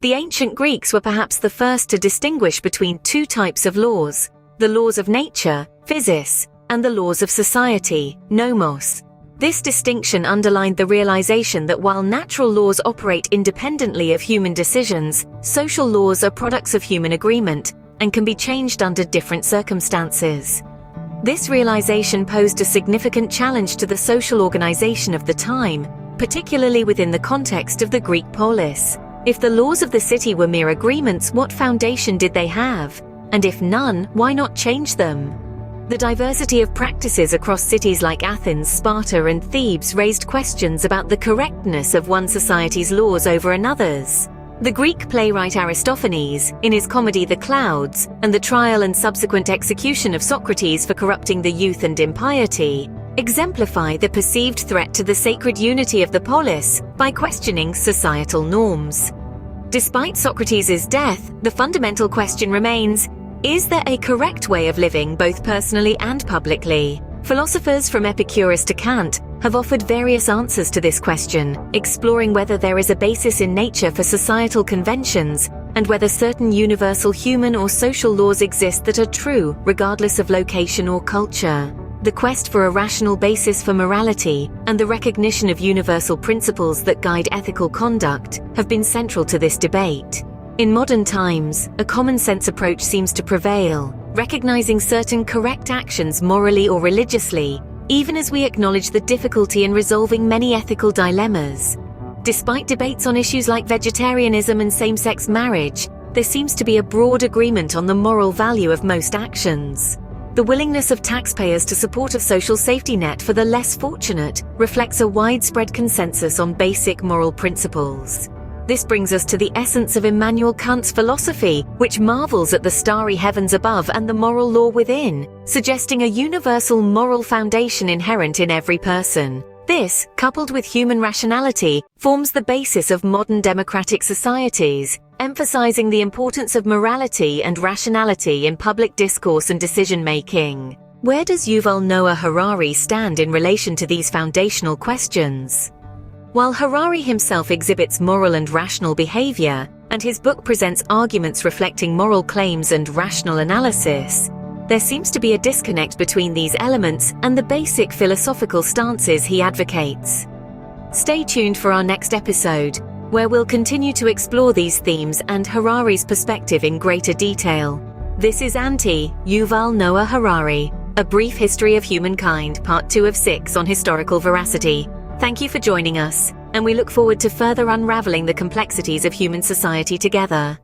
The ancient Greeks were perhaps the first to distinguish between two types of laws: the laws of nature, physis, and the laws of society, nomos. This distinction underlined the realization that while natural laws operate independently of human decisions, social laws are products of human agreement and can be changed under different circumstances. This realization posed a significant challenge to the social organization of the time, particularly within the context of the Greek polis. If the laws of the city were mere agreements, what foundation did they have? And if none, why not change them? The diversity of practices across cities like Athens, Sparta, and Thebes raised questions about the correctness of one society's laws over another's. The Greek playwright Aristophanes, in his comedy The Clouds, and the trial and subsequent execution of Socrates for corrupting the youth and impiety, exemplify the perceived threat to the sacred unity of the polis by questioning societal norms. Despite Socrates' death, the fundamental question remains: is there a correct way of living both personally and publicly? Philosophers from Epicurus to Kant have offered various answers to this question, exploring whether there is a basis in nature for societal conventions and whether certain universal human or social laws exist that are true regardless of location or culture. The quest for a rational basis for morality and the recognition of universal principles that guide ethical conduct have been central to this debate. In modern times, a common-sense approach seems to prevail, recognizing certain correct actions morally or religiously, even as we acknowledge the difficulty in resolving many ethical dilemmas. Despite debates on issues like vegetarianism and same-sex marriage, there seems to be a broad agreement on the moral value of most actions. The willingness of taxpayers to support a social safety net for the less fortunate reflects a widespread consensus on basic moral principles. This brings us to the essence of Immanuel Kant's philosophy, which marvels at the starry heavens above and the moral law within, suggesting a universal moral foundation inherent in every person. This, coupled with human rationality, forms the basis of modern democratic societies, emphasizing the importance of morality and rationality in public discourse and decision-making. Where does Yuval Noah Harari stand in relation to these foundational questions? While Harari himself exhibits moral and rational behavior, and his book presents arguments reflecting moral claims and rational analysis, there seems to be a disconnect between these elements and the basic philosophical stances he advocates. Stay tuned for our next episode, where we'll continue to explore these themes and Harari's perspective in greater detail. This is Yuval Noah Harari, A Brief History of Humankind, Part 2 of 6 on historical veracity. Thank you for joining us, and we look forward to further unraveling the complexities of human society together.